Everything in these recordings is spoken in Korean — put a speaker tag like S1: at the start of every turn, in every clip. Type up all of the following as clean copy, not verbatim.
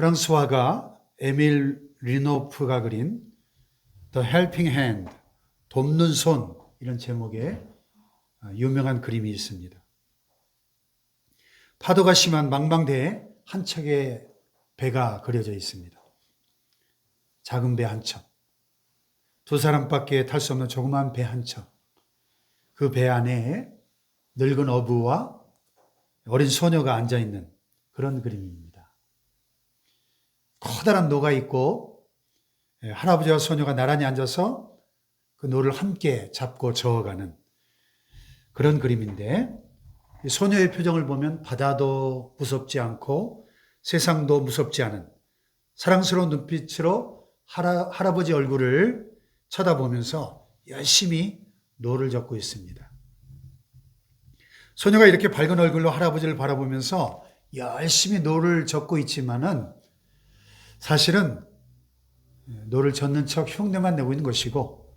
S1: 프랑스 화가 에밀 리노프가 그린 The Helping Hand, 돕는 손, 이런 제목의 유명한 그림이 있습니다. 파도가 심한 망망대에 한 척의 배가 그려져 있습니다. 작은 배 한 척, 두 사람밖에 탈 수 없는 조그만 배 한 척, 그 배 안에 늙은 어부와 어린 소녀가 앉아있는 그런 그림입니다. 커다란 노가 있고 할아버지와 소녀가 나란히 앉아서 그 노를 함께 잡고 저어가는 그런 그림인데, 소녀의 표정을 보면 바다도 무섭지 않고 세상도 무섭지 않은 사랑스러운 눈빛으로 할아버지 얼굴을 쳐다보면서 열심히 노를 젓고 있습니다. 소녀가 이렇게 밝은 얼굴로 할아버지를 바라보면서 열심히 노를 젓고 있지만은 사실은 노를 젓는 척 흉내만 내고 있는 것이고,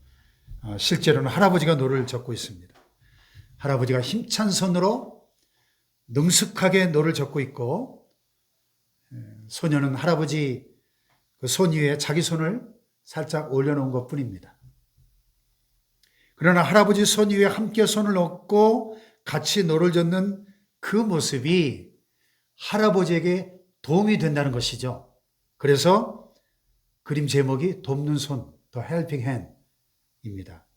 S1: 실제로는 할아버지가 노를 젓고 있습니다. 할아버지가 힘찬 손으로 능숙하게 노를 젓고 있고, 소녀는 할아버지 그 손 위에 자기 손을 살짝 올려놓은 것 뿐입니다. 그러나 할아버지 손 위에 함께 손을 얹고 같이 노를 젓는 그 모습이 할아버지에게 도움이 된다는 것이죠. 그래서 그림 제목이 돕는 손, The Helping Hand입니다.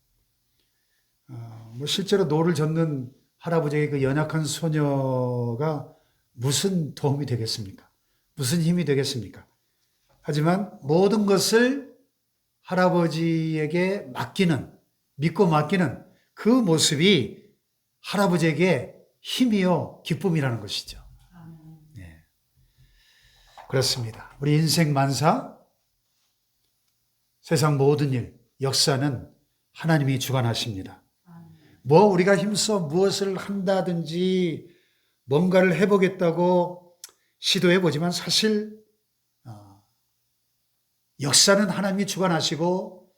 S1: 실제로 노를 젓는 할아버지에게 그 연약한 소녀가 무슨 도움이 되겠습니까? 무슨 힘이 되겠습니까? 하지만 모든 것을 할아버지에게 맡기는, 믿고 맡기는 그 모습이 할아버지에게 힘이요 기쁨이라는 것이죠. 네. 그렇습니다. 우리 인생 만사, 세상 모든 일, 역사는 하나님이 주관하십니다. 뭐 우리가 힘써 무엇을 한다든지 뭔가를 해보겠다고 시도해보지만 사실 역사는 하나님이 주관하시고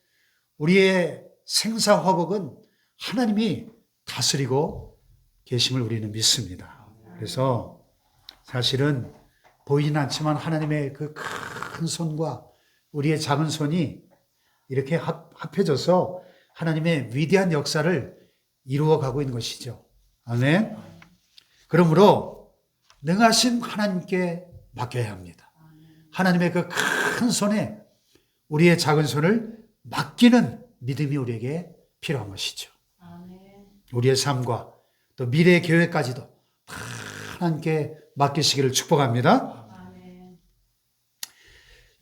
S1: 우리의 생사화복은 하나님이 다스리고 계심을 우리는 믿습니다. 그래서 사실은 보이진 않지만 하나님의 그 큰 손과 우리의 작은 손이 이렇게 합해져서 하나님의 위대한 역사를 이루어가고 있는 것이죠. 아멘. 그러므로 능하신 하나님께 맡겨야 합니다. 하나님의 그 큰 손에 우리의 작은 손을 맡기는 믿음이 우리에게 필요한 것이죠. 우리의 삶과 또 미래의 계획까지도 다 하나님께 맡기시기를 축복합니다.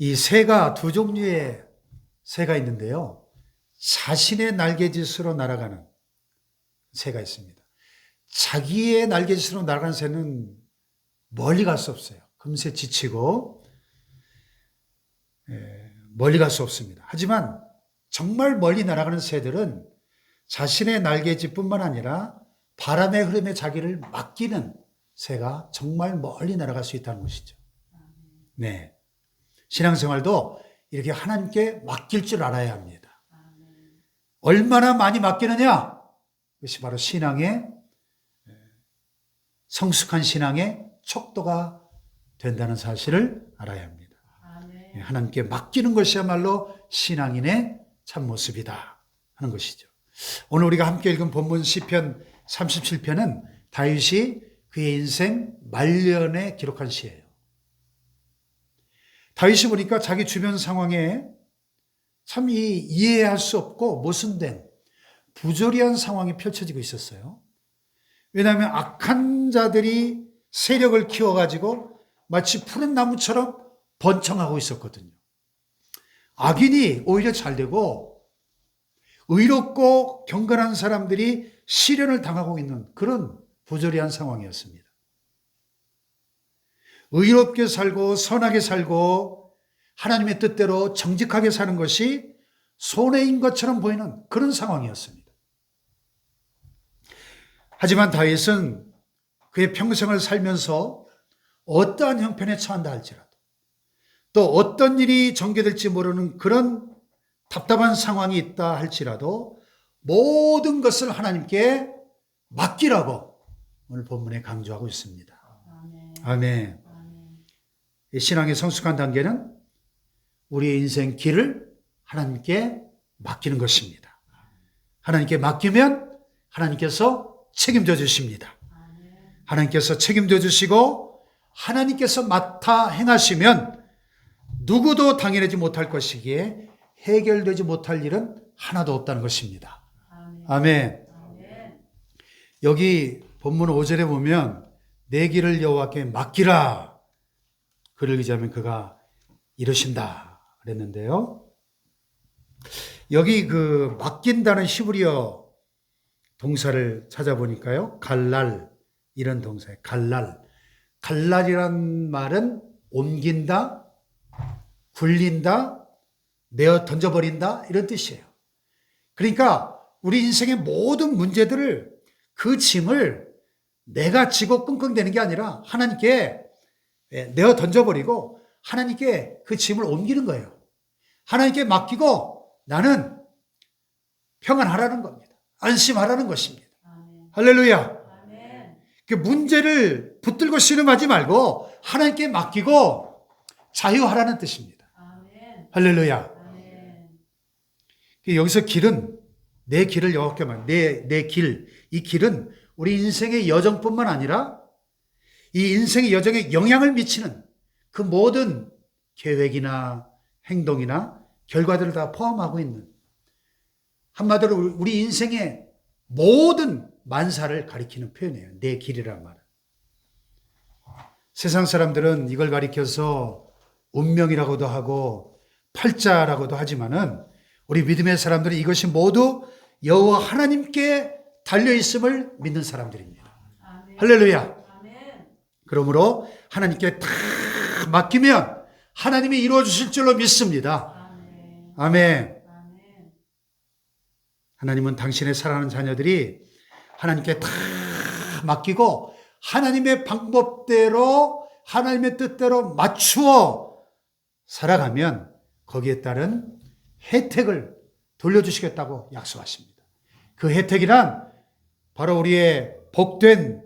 S1: 이 새가 두 종류의 새가 있는데요. 자신의 날개짓으로 날아가는 새가 있습니다. 자기의 날개짓으로 날아가는 새는 멀리 갈 수 없어요. 금세 지치고 멀리 갈 수 없습니다. 하지만 정말 멀리 날아가는 새들은 자신의 날개짓뿐만 아니라 바람의 흐름에 자기를 맡기는 새가 정말 멀리 날아갈 수 있다는 것이죠. 네. 신앙생활도 이렇게 하나님께 맡길 줄 알아야 합니다. 얼마나 많이 맡기느냐? 그것이 바로 성숙한 신앙의 척도가 된다는 사실을 알아야 합니다. 하나님께 맡기는 것이야말로 신앙인의 참모습이다 하는 것이죠. 오늘 우리가 함께 읽은 본문 시편 37편은 다윗이 그의 인생 말년에 기록한 시예요. 다윗이 보니까 자기 주변 상황에 참 이해할 수 없고 모순된 부조리한 상황이 펼쳐지고 있었어요. 왜냐하면 악한 자들이 세력을 키워가지고 마치 푸른 나무처럼 번창하고 있었거든요. 악인이 오히려 잘 되고 의롭고 경건한 사람들이 시련을 당하고 있는 그런 부조리한 상황이었습니다. 의롭게 살고 선하게 살고 하나님의 뜻대로 정직하게 사는 것이 손해인 것처럼 보이는 그런 상황이었습니다. 하지만 다윗은 그의 평생을 살면서 어떠한 형편에 처한다 할지라도 또 어떤 일이 전개될지 모르는 그런 답답한 상황이 있다 할지라도 모든 것을 하나님께 맡기라고 오늘 본문에 강조하고 있습니다. 아멘. 신앙의 성숙한 단계는 우리의 인생 길을 하나님께 맡기는 것입니다. 하나님께 맡기면 하나님께서 책임져 주십니다. 하나님께서 책임져 주시고 하나님께서 맡아 행하시면 누구도 당해내지 못할 것이기에 해결되지 못할 일은 하나도 없다는 것입니다. 아멘. 여기 본문 5절에 보면 내 길을 여호와께 맡기라. 그를 의지하면 그가 이루신다 그랬는데요. 여기 그 맡긴다는 히브리어 동사를 찾아보니까요. 갈랄 이런 동사예요. 갈랄. 갈랄이란 말은 옮긴다, 굴린다, 내어 던져버린다 이런 뜻이에요. 그러니까 우리 인생의 모든 문제들을 그 짐을 내가 지고 끙끙대는 게 아니라 하나님께 내어 던져버리고 하나님께 그 짐을 옮기는 거예요. 하나님께 맡기고 나는 평안하라는 겁니다. 안심하라는 것입니다. 아멘. 할렐루야. 아멘. 그 문제를 붙들고 씨름하지 말고 하나님께 맡기고 자유하라는 뜻입니다. 아멘. 할렐루야. 아멘. 여기서 길은 내 길을 여호와께 맡 내 길, 이 길은 우리 인생의 여정뿐만 아니라 이 인생의 여정에 영향을 미치는 그 모든 계획이나 행동이나 결과들을 다 포함하고 있는 한마디로 우리 인생의 모든 만사를 가리키는 표현이에요. 내 길이라는 말은. 세상 사람들은 이걸 가리켜서 운명이라고도 하고 팔자라고도 하지만은 우리 믿음의 사람들은 이것이 모두 여호와 하나님께 달려있음을 믿는 사람들입니다. 아멘. 할렐루야. 아멘. 그러므로 하나님께 다 맡기면 하나님이 이루어 주실 줄로 믿습니다. 아멘. 아멘. 아멘. 하나님은 당신의 사랑하는 자녀들이 하나님께 다 맡기고 하나님의 방법대로 하나님의 뜻대로 맞추어 살아가면 거기에 따른 혜택을 돌려주시겠다고 약속하십니다. 그 혜택이란 바로 우리의 복된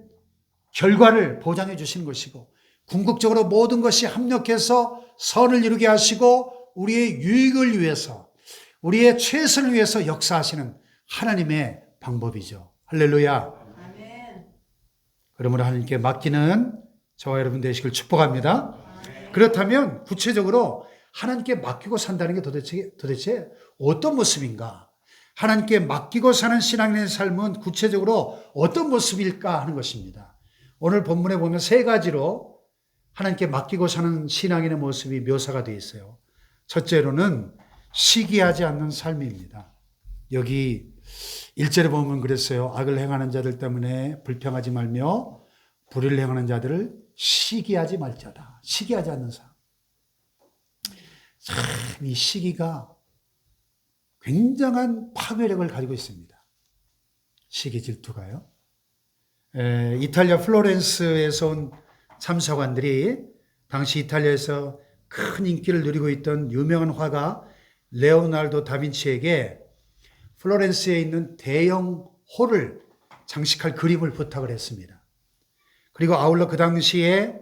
S1: 결과를 보장해 주시는 것이고 궁극적으로 모든 것이 합력해서 선을 이루게 하시고 우리의 유익을 위해서 우리의 최선을 위해서 역사하시는 하나님의 방법이죠. 할렐루야. 아멘. 그러므로 하나님께 맡기는 저와 여러분 되시길 축복합니다. 아멘. 그렇다면 구체적으로 하나님께 맡기고 산다는 게 도대체 어떤 모습인가? 하나님께 맡기고 사는 신앙인의 삶은 구체적으로 어떤 모습일까 하는 것입니다. 오늘 본문에 보면 세 가지로 하나님께 맡기고 사는 신앙인의 모습이 묘사가 되어 있어요. 첫째로는 시기하지 않는 삶입니다. 여기 1절에 보면 그랬어요. 악을 행하는 자들 때문에 불평하지 말며 불의를 행하는 자들을 시기하지 말자다. 시기하지 않는 삶. 참 이 시기가 굉장한 파괴력을 가지고 있습니다. 시기 질투가요. 이탈리아 플로렌스에서 온 참사관들이 당시 이탈리아에서 큰 인기를 누리고 있던 유명한 화가 레오나르도 다빈치에게 플로렌스에 있는 대형 홀을 장식할 그림을 부탁을 했습니다. 그리고 아울러 그 당시에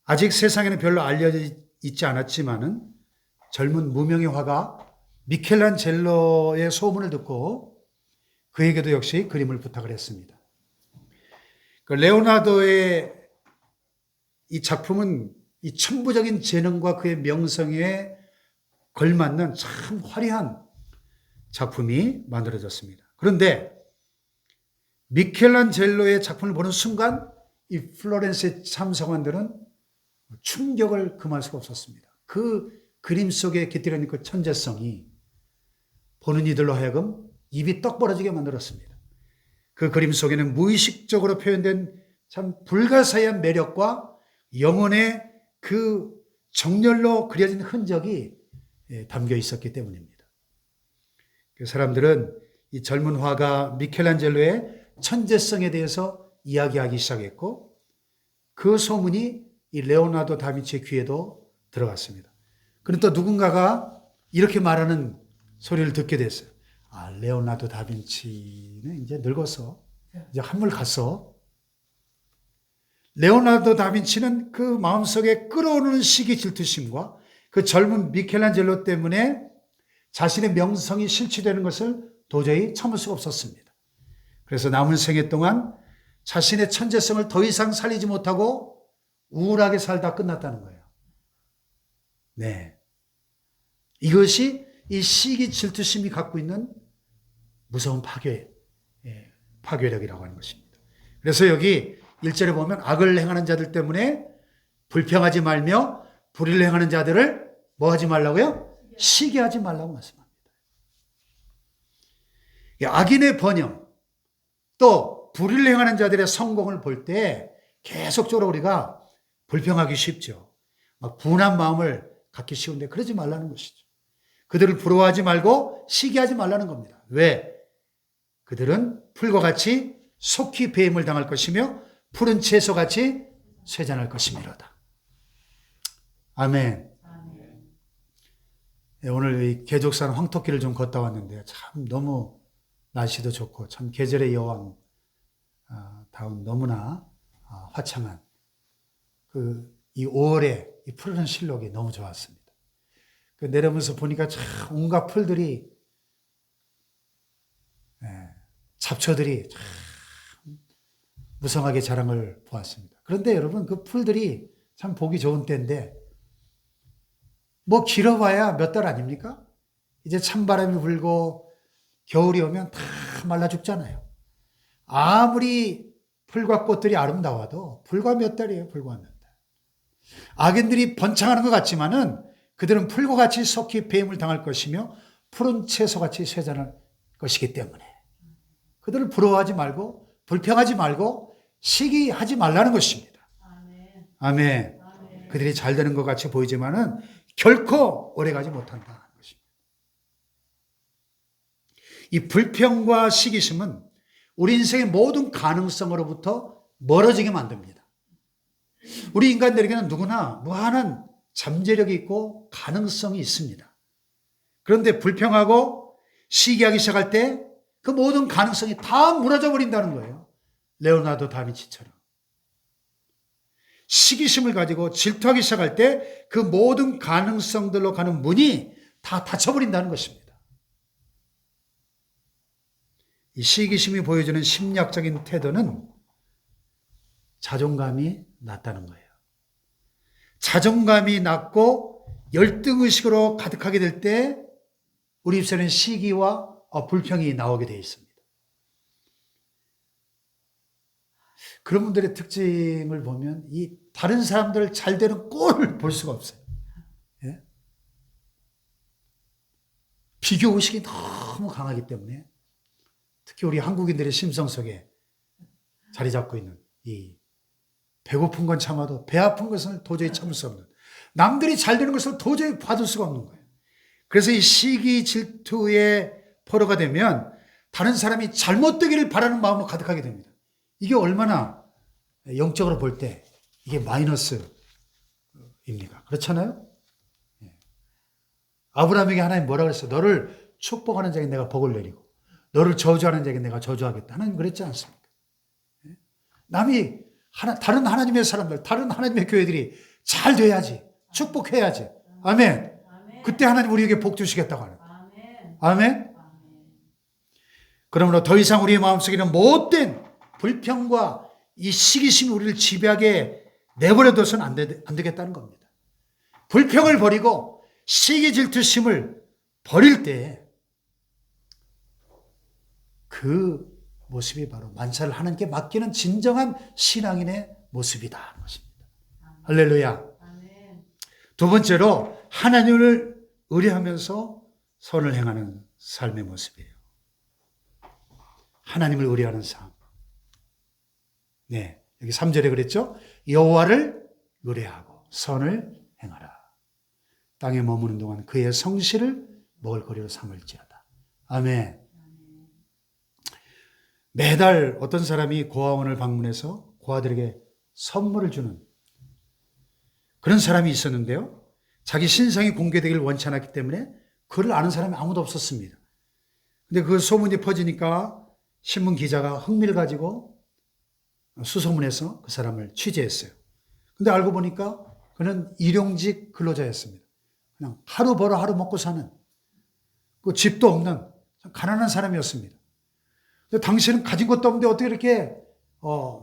S1: 아직 세상에는 별로 알려져 있지 않았지만은 젊은 무명의 화가 미켈란젤로의 소문을 듣고 그에게도 역시 그림을 부탁을 했습니다. 그 레오나르도의 이 작품은 이 천부적인 재능과 그의 명성에 걸맞는 참 화려한 작품이 만들어졌습니다. 그런데 미켈란젤로의 작품을 보는 순간 이 플로렌스의 참사관들은 충격을 금할 수가 없었습니다. 그 그림 속에 깃들어 있는 그 천재성이 보는 이들로 하여금 입이 떡 벌어지게 만들었습니다. 그 그림 속에는 무의식적으로 표현된 참 불가사의한 매력과 영혼의 그 정열로 그려진 흔적이 담겨 있었기 때문입니다. 그 사람들은 이 젊은 화가 미켈란젤로의 천재성에 대해서 이야기하기 시작했고 그 소문이 이 레오나르도 다빈치의 귀에도 들어갔습니다. 그런데 또 누군가가 이렇게 말하는 소리를 듣게 됐어요. 아, 레오나르도 다빈치는 이제 늙어서 이제 한물 갔어. 레오나르도 다빈치는 그 마음속에 끓어오르는 시기 질투심과 그 젊은 미켈란젤로 때문에 자신의 명성이 실추되는 것을 도저히 참을 수가 없었습니다. 그래서 남은 생애 동안 자신의 천재성을 더 이상 살리지 못하고 우울하게 살다 끝났다는 거예요. 네. 이것이 이 시기 질투심이 갖고 있는 무서운 파괴력이라고 하는 것입니다. 그래서 여기 1절에 보면 악을 행하는 자들 때문에 불평하지 말며 불의를 행하는 자들을 뭐 하지 말라고요? 시기하지 말라고 말씀합니다. 악인의 번영, 또 불의를 행하는 자들의 성공을 볼 때 계속적으로 우리가 불평하기 쉽죠. 막 분한 마음을 갖기 쉬운데 그러지 말라는 것이죠. 그들을 부러워하지 말고 시기하지 말라는 겁니다. 왜? 그들은 풀과 같이 속히 배임을 당할 것이며 푸른 채소같이 쇠잔할 것이미로다. 아멘. 오늘 이 계족산 황토길을 좀 걷다 왔는데 참 너무 날씨도 좋고 참 계절의 여왕 다운 너무나 화창한 이 5월의 이 푸르른 실록이 너무 좋았습니다. 내려오면서 보니까 참 온갖 풀들이 잡초들이 참 무성하게 자랑을 보았습니다. 그런데 여러분 그 풀들이 참 보기 좋은 때인데 뭐 길어봐야 몇 달 아닙니까? 이제 찬바람이 불고 겨울이 오면 다 말라 죽잖아요. 아무리 풀과 꽃들이 아름다워도 불과 몇 달이에요. 불과 몇 달. 악인들이 번창하는 것 같지만은 그들은 풀과 같이 속히 배임을 당할 것이며 푸른 채소같이 쇠잔할 것이기 때문에 그들을 부러워하지 말고 불평하지 말고 시기하지 말라는 것입니다. 아멘. 아멘. 그들이 잘 되는 것 같이 보이지만은 결코 오래가지 못한다는 것입니다. 이 불평과 시기심은 우리 인생의 모든 가능성으로부터 멀어지게 만듭니다. 우리 인간들에게는 누구나 무한한 잠재력이 있고 가능성이 있습니다. 그런데 불평하고 시기하기 시작할 때 그 모든 가능성이 다 무너져 버린다는 거예요. 레오나르도 다빈치처럼. 시기심을 가지고 질투하기 시작할 때 그 모든 가능성들로 가는 문이 다 닫혀버린다는 것입니다. 이 시기심이 보여주는 심리학적인 태도는 자존감이 낮다는 거예요. 자존감이 낮고 열등의식으로 가득하게 될 때 우리 입술에는 시기와 불평이 나오게 되어 있습니다. 그런 분들의 특징을 보면 이 다른 사람들 잘 되는 꼴을 볼 수가 없어요. 예? 비교의식이 너무 강하기 때문에 특히 우리 한국인들의 심성 속에 자리 잡고 있는 이 배고픈 건 참아도 배 아픈 것을 도저히 참을 수 없는 남들이 잘 되는 것을 도저히 받을 수가 없는 거예요. 그래서 이 시기 질투의 포로가 되면 다른 사람이 잘못되기를 바라는 마음으로 가득하게 됩니다. 이게 얼마나 영적으로 볼 때 이게 마이너스입니까? 그렇잖아요? 아브라함에게 하나님 뭐라 그랬어요? 너를 축복하는 자에게 내가 복을 내리고 너를 저주하는 자에게 내가 저주하겠다. 하나님 그랬지 않습니까? 다른 하나님의 사람들, 다른 하나님의 교회들이 잘 돼야지. 축복해야지. 아멘. 그때 하나님 우리에게 복 주시겠다고 하는 거예요. 아멘. 그러므로 더 이상 우리의 마음속에는 못된 불평과 이 시기심이 우리를 지배하게 내버려둬서는 안 되겠다는 겁니다. 불평을 버리고 시기 질투심을 버릴 때 그 모습이 바로 만사를 하나님께 맡기는 진정한 신앙인의 모습이다. 할렐루야. 두 번째로 하나님을 의뢰하면서 선을 행하는 삶의 모습이에요. 하나님을 의뢰하는 삶. 네, 여기 3절에 그랬죠? 여호와를 의뢰하고 선을 행하라. 땅에 머무는 동안 그의 성실을 먹을거리로 삼을지어다. 아멘. 매달 어떤 사람이 고아원을 방문해서 고아들에게 선물을 주는 그런 사람이 있었는데요. 자기 신상이 공개되기를 원치 않았기 때문에 그를 아는 사람이 아무도 없었습니다. 근데 그 소문이 퍼지니까 신문 기자가 흥미를 가지고 수소문해서 그 사람을 취재했어요. 근데 알고 보니까 그는 일용직 근로자였습니다. 그냥 하루 벌어 하루 먹고 사는, 그 집도 없는 가난한 사람이었습니다. 근데 당신은 가진 것도 없는데 어떻게 이렇게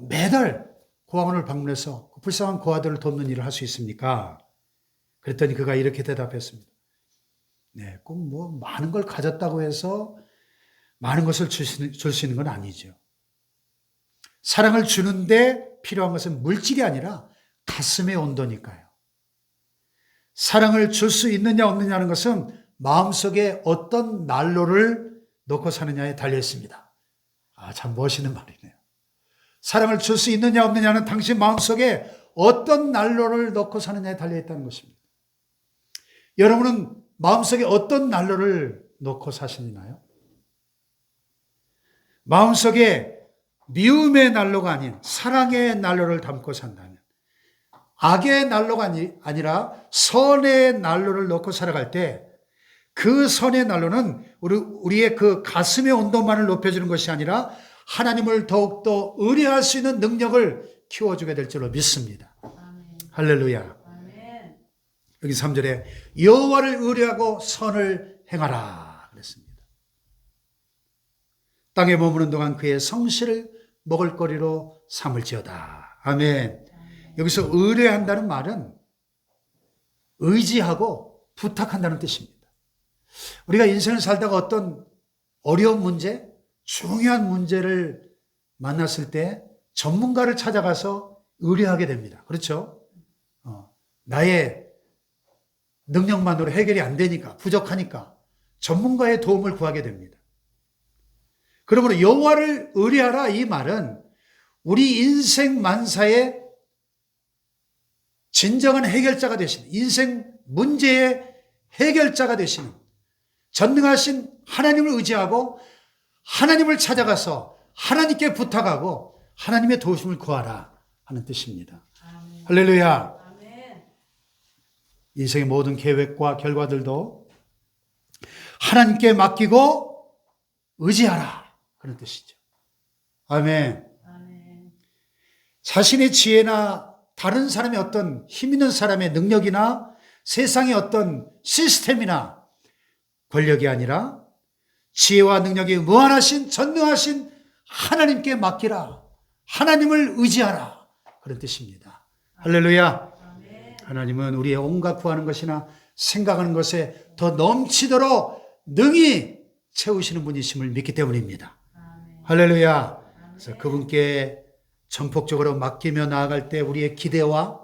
S1: 매달 고아원을 방문해서 그 불쌍한 고아들을 돕는 일을 할 수 있습니까? 그랬더니 그가 이렇게 대답했습니다. 네, 꼭 뭐 많은 걸 가졌다고 해서 많은 것을 줄 수 있는 건 아니죠. 사랑을 주는데 필요한 것은 물질이 아니라 가슴의 온도니까요. 사랑을 줄 수 있느냐 없느냐는 것은 마음속에 어떤 난로를 놓고 사느냐에 달려 있습니다. 참 멋있는 말이네요. 사랑을 줄 수 있느냐 없느냐는 당신 마음속에 어떤 난로를 넣고 사느냐에 달려 있다는 것입니다. 여러분은 마음속에 어떤 난로를 넣고 사시나요? 마음속에 미움의 난로가 아닌 사랑의 난로를 담고 산다면, 악의 난로가 아니라 선의 난로를 넣고 살아갈 때 그 선의 난로는 우리의 그 가슴의 온도만을 높여주는 것이 아니라 하나님을 더욱더 의뢰할 수 있는 능력을 키워주게 될 줄로 믿습니다. 아멘. 할렐루야. 아멘. 여기 3절에 여호와를 의뢰하고 선을 행하라 그랬습니다. 땅에 머무는 동안 그의 성실을 먹을거리로 삼을지어다. 아멘. 여기서 의뢰한다는 말은 의지하고 부탁한다는 뜻입니다. 우리가 인생을 살다가 어떤 어려운 문제, 중요한 문제를 만났을 때 전문가를 찾아가서 의뢰하게 됩니다. 그렇죠? 나의 능력만으로 해결이 안 되니까, 부족하니까 전문가의 도움을 구하게 됩니다. 그러므로 여호와를 의뢰하라, 이 말은 우리 인생 만사의 진정한 해결자가 되시는, 인생 문제의 해결자가 되시는 전능하신 하나님을 의지하고 하나님을 찾아가서 하나님께 부탁하고 하나님의 도우심을 구하라 하는 뜻입니다. 아멘. 할렐루야. 아멘. 인생의 모든 계획과 결과들도 하나님께 맡기고 의지하라 그런 뜻이죠. 아멘. 아멘. 자신의 지혜나 다른 사람의 어떤 힘 있는 사람의 능력이나 세상의 어떤 시스템이나 권력이 아니라 지혜와 능력이 무한하신 전능하신 하나님께 맡기라. 하나님을 의지하라. 그런 뜻입니다. 할렐루야. 하나님은 우리의 온갖 구하는 것이나 생각하는 것에 더 넘치도록 능히 채우시는 분이심을 믿기 때문입니다. 할렐루야. 그래서 그분께 전폭적으로 맡기며 나아갈 때 우리의 기대와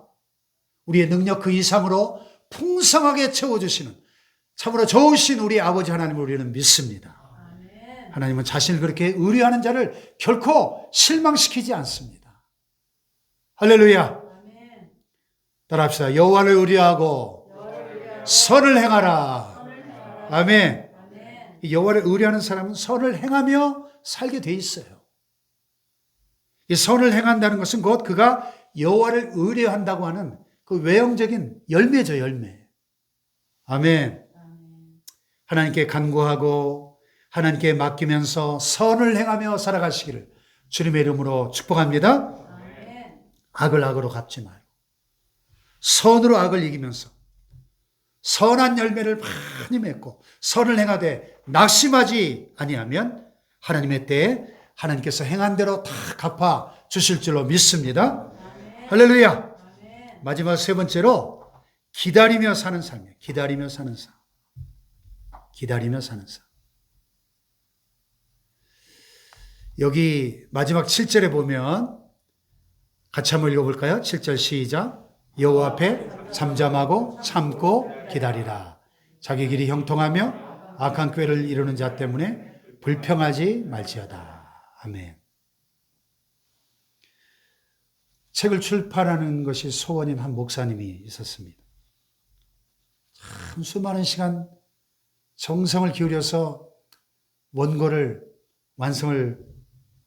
S1: 우리의 능력 그 이상으로 풍성하게 채워주시는 참으로 좋으신 우리 아버지 하나님을 우리는 믿습니다. 아멘. 하나님은 자신을 그렇게 의뢰하는 자를 결코 실망시키지 않습니다. 할렐루야. 아멘. 따라합시다. 여호와를 의뢰하고 선을 행하라. 아멘. 아멘. 여호와를 의뢰하는 사람은 선을 행하며 살게 돼 있어요. 이 선을 행한다는 것은 곧 그가 여호와를 의뢰한다고 하는 그 외형적인 열매죠, 열매. 아멘. 하나님께 간구하고 하나님께 맡기면서 선을 행하며 살아가시기를 주님의 이름으로 축복합니다. 아멘. 악을 악으로 갚지 말고 선으로 악을 이기면서 선한 열매를 많이 맺고 선을 행하되 낙심하지 아니하면 하나님의 때에 하나님께서 행한 대로 다 갚아 주실 줄로 믿습니다. 아멘. 할렐루야. 아멘. 마지막 세 번째로 기다리며 사는 삶이에요. 기다리며 사는 삶. 기다리며 사는 삶. 여기 마지막 7절에 보면 같이 한번 읽어볼까요? 7절 시작. 여호와 앞에 잠잠하고 참고 기다리라. 자기 길이 형통하며 악한 꾀를 이루는 자 때문에 불평하지 말지어다. 아멘. 책을 출판하는 것이 소원인 한 목사님이 있었습니다. 참 수많은 시간 정성을 기울여서 원고를 완성을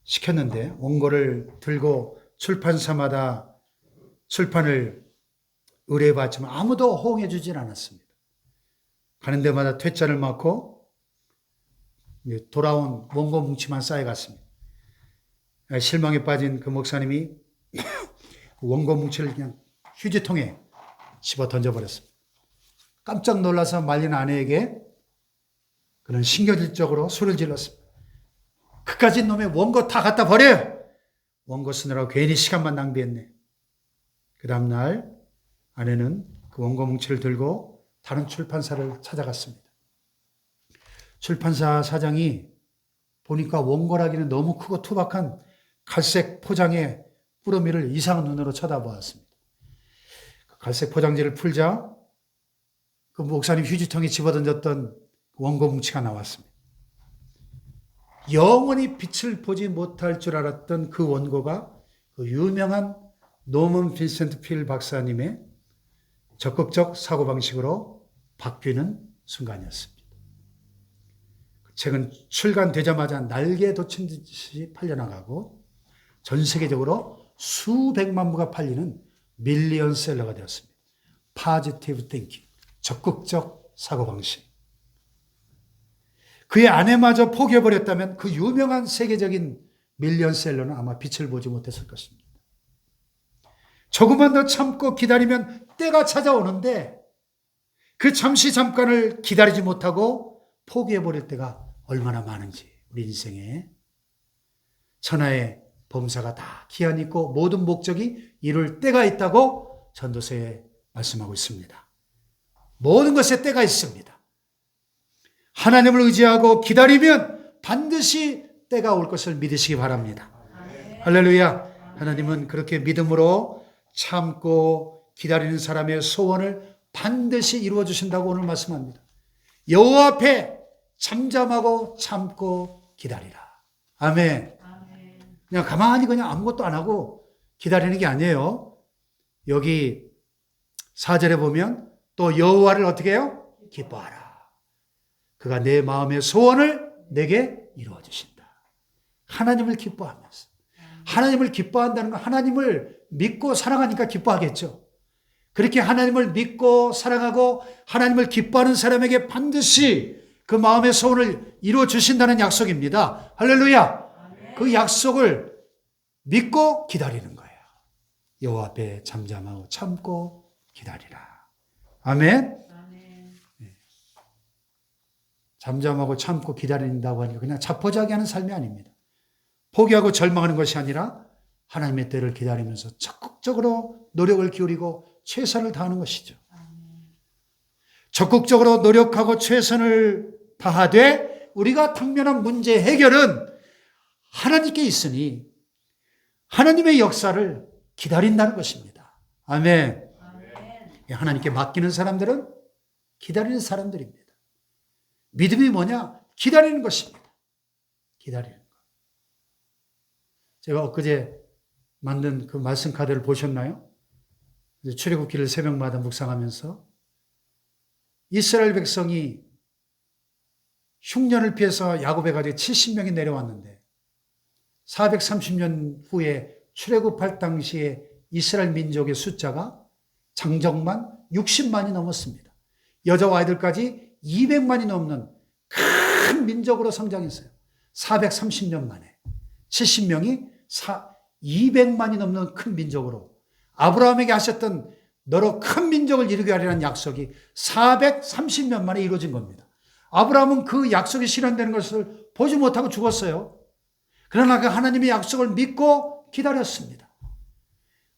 S1: 시켰는데 원고를 들고 출판사마다 출판을 의뢰해봤지만 아무도 호응해 주질 않았습니다. 가는 데마다 퇴짜를 맞고 돌아온 원고 뭉치만 쌓여갔습니다. 실망에 빠진 그 목사님이 원고 뭉치를 그냥 휴지통에 집어 던져버렸습니다. 깜짝 놀라서 말린 아내에게 그는 신경질적으로 소리를 질렀습니다. 그까짓 놈의 원고 다 갖다 버려요. 원고 쓰느라고 괜히 시간만 낭비했네. 그 다음날 아내는 그 원고 뭉치를 들고 다른 출판사를 찾아갔습니다. 출판사 사장이 보니까 원고라기는 너무 크고 투박한 갈색 포장의 뿌러미를 이상한 눈으로 쳐다보았습니다. 갈색 포장지를 풀자 그 목사님 휴지통에 집어던졌던 원고 뭉치가 나왔습니다. 영원히 빛을 보지 못할 줄 알았던 그 원고가 그 유명한 노먼 빈센트 필 박사님의 적극적 사고방식으로 바뀌는 순간이었습니다. 그 책은 출간되자마자 날개 돋친 듯이 팔려나가고 전 세계적으로 수백만 부가 팔리는 밀리언셀러가 되었습니다. Positive Thinking, 적극적 사고방식. 그의 아내마저 포기해버렸다면 그 유명한 세계적인 밀리언셀러는 아마 빛을 보지 못했을 것입니다. 조금만 더 참고 기다리면 때가 찾아오는데 그 잠시 잠깐을 기다리지 못하고 포기해버릴 때가 얼마나 많은지 우리 인생에 천하의 범사가 다 기한이 있고 모든 목적이 이룰 때가 있다고 전도서에 말씀하고 있습니다. 모든 것에 때가 있습니다. 하나님을 의지하고 기다리면 반드시 때가 올 것을 믿으시기 바랍니다. 할렐루야. 하나님은 그렇게 믿음으로 참고 기다리는 사람의 소원을 반드시 이루어 주신다고 오늘 말씀합니다. 여호와 앞에 잠잠하고 참고 기다리라. 아멘. 그냥 가만히 그냥 아무것도 안 하고 기다리는 게 아니에요. 여기 4절에 보면 또 여호와를 어떻게 해요? 기뻐하라. 그가 내 마음의 소원을 내게 이루어 주신다. 하나님을 기뻐하면서. 하나님을 기뻐한다는 건 하나님을 믿고 사랑하니까 기뻐하겠죠. 그렇게 하나님을 믿고 사랑하고 하나님을 기뻐하는 사람에게 반드시 그 마음의 소원을 이루어 주신다는 약속입니다. 할렐루야. 그 약속을 믿고 기다리는 거예요. 여호와 앞에 잠잠하고 참고 기다리라. 아멘. 잠잠하고 참고 기다린다고 하니까 그냥 자포자기하는 삶이 아닙니다. 포기하고 절망하는 것이 아니라 하나님의 때를 기다리면서 적극적으로 노력을 기울이고 최선을 다하는 것이죠. 적극적으로 노력하고 최선을 다하되 우리가 당면한 문제 해결은 하나님께 있으니 하나님의 역사를 기다린다는 것입니다. 아멘. 하나님께 맡기는 사람들은 기다리는 사람들입니다. 믿음이 뭐냐? 기다리는 것입니다. 기다리는 것. 제가 엊그제 만든 그 말씀 카드를 보셨나요? 출애굽기를 새벽마다 묵상하면서 이스라엘 백성이 흉년을 피해서 야곱에 가지고 70명이 내려왔는데 430년 후에 출애굽할 당시에 이스라엘 민족의 숫자가 장정만 60만이 넘었습니다. 여자와 아이들까지 200만이 넘는 큰 민족으로 성장했어요. 430년 만에 70명이 200만이 넘는 큰 민족으로 아브라함에게 하셨던 너로 큰 민족을 이루게 하리라는 약속이 430년 만에 이루어진 겁니다. 아브라함은 그 약속이 실현되는 것을 보지 못하고 죽었어요. 그러나 그 하나님의 약속을 믿고 기다렸습니다.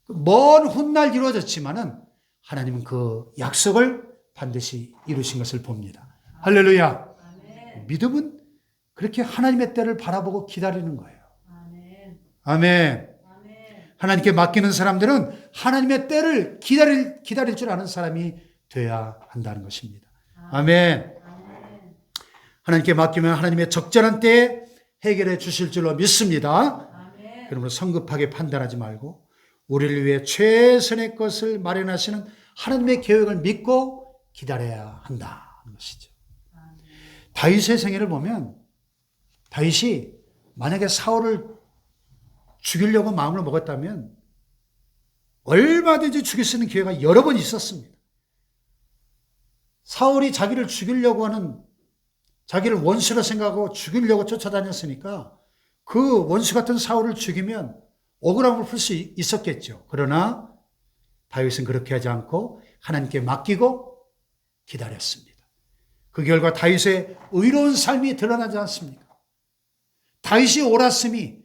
S1: 먼 훗날 이루어졌지만은 하나님은 그 약속을 반드시 이루신 것을 봅니다. 할렐루야. 아멘. 믿음은 그렇게 하나님의 때를 바라보고 기다리는 거예요. 아멘. 아멘. 하나님께 맡기는 사람들은 하나님의 때를 기다릴 줄 아는 사람이 돼야 한다는 것입니다. 아멘. 하나님께 맡기면 하나님의 적절한 때에 해결해 주실 줄로 믿습니다. 그러므로 성급하게 판단하지 말고 우리를 위해 최선의 것을 마련하시는 하나님의 계획을 믿고 기다려야 한다는 것이죠. 다윗의 생애를 보면 다윗이 만약에 사울을 죽이려고 마음을 먹었다면 얼마든지 죽일 수 있는 기회가 여러 번 있었습니다. 사울이 자기를 죽이려고 하는 자기를 원수로 생각하고 죽이려고 쫓아다녔으니까 그 원수 같은 사울을 죽이면 억울함을 풀 수 있었겠죠. 그러나 다윗은 그렇게 하지 않고 하나님께 맡기고 기다렸습니다. 그 결과 다윗의 의로운 삶이 드러나지 않습니까? 다윗이 옳았음이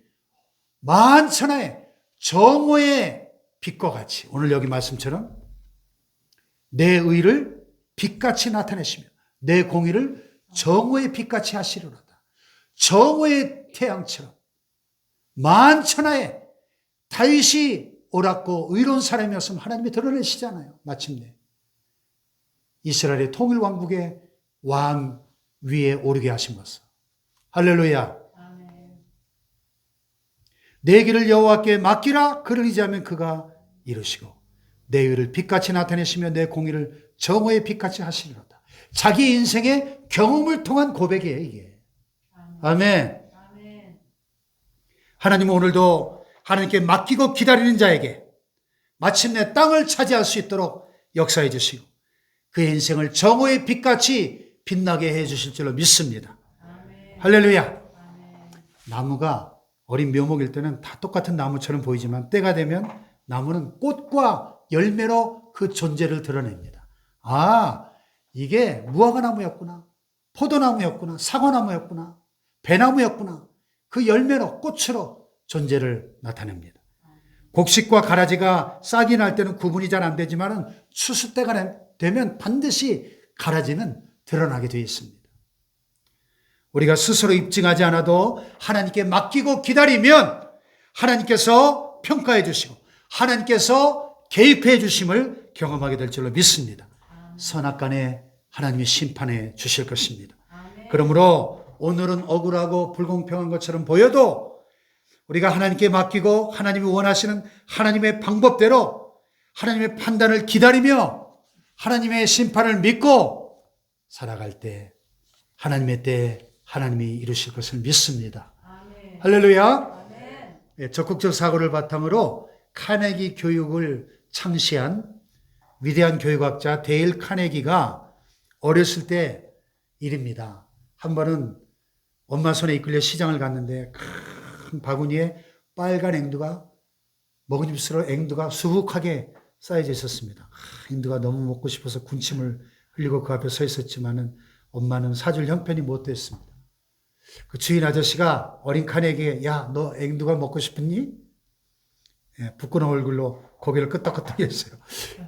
S1: 만천하의 정오의 빛과 같이, 오늘 여기 말씀처럼 내 의를 빛같이 나타내시며 내 공의를 정오의 빛같이 하시리로다. 정오의 태양처럼 만천하에 다윗이 옳았고 의로운 사람이었으면 하나님이 드러내시잖아요. 마침내 이스라엘의 통일왕국의 왕 위에 오르게 하신 것을. 할렐루야.
S2: 아멘.
S1: 내 길을 여호와께 맡기라. 그를 의지하면 그가 이루시고 내 의를 빛같이 나타내시며 내 공의를 정오의 빛같이 하시리로다. 자기 인생의 경험을 통한 고백이에요, 이게. 아멘.
S2: 아멘.
S1: 하나님은 오늘도 하나님께 맡기고 기다리는 자에게 마침내 땅을 차지할 수 있도록 역사해 주시고 그의 인생을 정오의 빛같이 빛나게 해 주실 줄로 믿습니다.
S2: 아멘.
S1: 할렐루야.
S2: 아멘.
S1: 나무가 어린 묘목일 때는 다 똑같은 나무처럼 보이지만 때가 되면 나무는 꽃과 열매로 그 존재를 드러냅니다. 아, 이게 무화과나무였구나, 포도나무였구나, 사과나무였구나, 배나무였구나. 그 열매로, 꽃으로 존재를 나타냅니다. 곡식과 가라지가 싹이 날 때는 구분이 잘 안 되지만 추수 때가 되면 반드시 가라지는 드러나게 되어 있습니다. 우리가 스스로 입증하지 않아도 하나님께 맡기고 기다리면 하나님께서 평가해 주시고 하나님께서 개입해 주심을 경험하게 될 줄로 믿습니다. 선악간에 하나님이 심판해 주실 것입니다. 그러므로 오늘은 억울하고 불공평한 것처럼 보여도 우리가 하나님께 맡기고 하나님이 원하시는 하나님의 방법대로 하나님의 판단을 기다리며 하나님의 심판을 믿고 살아갈 때 하나님의 때에 하나님이 이루실 것을 믿습니다.
S2: 아멘.
S1: 할렐루야.
S2: 아멘.
S1: 적극적 사고를 바탕으로 카네기 교육을 창시한 위대한 교육학자 데일 카네기가 어렸을 때 일입니다. 한 번은 엄마 손에 이끌려 시장을 갔는데 큰 바구니에 빨간 앵두가 먹음직스러운 앵두가 수북하게 쌓여져 있었습니다. 앵두가 너무 먹고 싶어서 군침을 흘리고 그 앞에 서 있었지만은 엄마는 사줄 형편이 못 됐습니다. 그 주인 아저씨가 어린 카네기에게 야, 너 앵두가 먹고 싶니? 부끄러운 얼굴로 고개를 끄덕끄덕 했어요.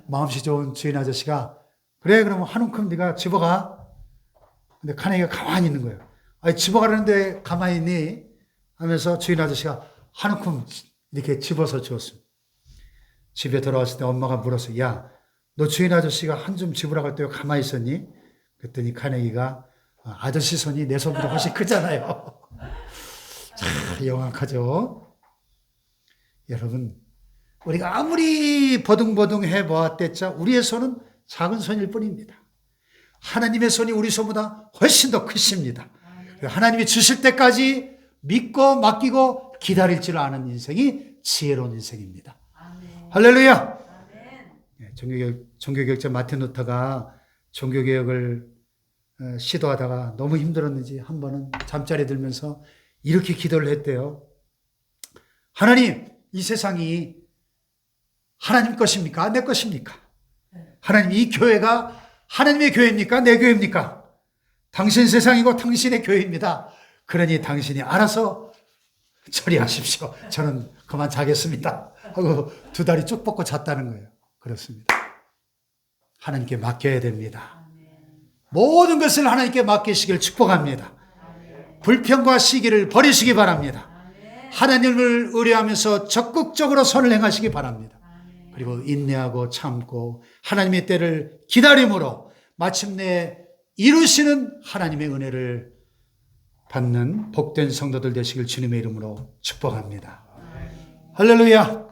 S1: 마음씨 좋은 주인 아저씨가 그래 그러면 한 움큼 네가 집어가. 근데 카네기가 가만히 있는 거예요. 아니 집어가려는데 가만히 있니? 하면서 주인 아저씨가 한 움큼 이렇게 집어서 주었습니다. 집에 돌아왔을 때 엄마가 물었어요. 야, 너 주인 아저씨가 한 줌 집으라고 할 때 가만히 있었니? 그랬더니 카네기가 아저씨 손이 내 손보다 훨씬 크잖아요. 참 영악하죠. 여러분, 우리가 아무리 버둥버둥 해보았댔자 우리의 손은 작은 손일 뿐입니다. 하나님의 손이 우리 손보다 훨씬 더 크십니다. 하나님이 주실 때까지 믿고 맡기고 기다릴 줄 아는 인생이 지혜로운 인생입니다.
S2: 아멘.
S1: 할렐루야.
S2: 아멘.
S1: 종교개혁자 마틴 루터가 종교개혁을 시도하다가 너무 힘들었는지 한 번은 잠자리 들면서 이렇게 기도를 했대요. 하나님, 이 세상이 하나님 것입니까? 내 것입니까? 하나님, 이 교회가 하나님의 교회입니까? 내 교회입니까? 당신 세상이고 당신의 교회입니다. 그러니 당신이 알아서 처리하십시오. 저는 그만 자겠습니다. 하고 두 다리 쭉 뻗고 잤다는 거예요. 그렇습니다. 하나님께 맡겨야 됩니다. 모든 것을 하나님께 맡기시길 축복합니다. 불평과 시기를 버리시기 바랍니다. 하나님을 의뢰하면서 적극적으로 선을 행하시기 바랍니다. 그리고 인내하고 참고 하나님의 때를 기다림으로 마침내 이루시는 하나님의 은혜를 받는 복된 성도들 되시길 주님의 이름으로 축복합니다. 할렐루야.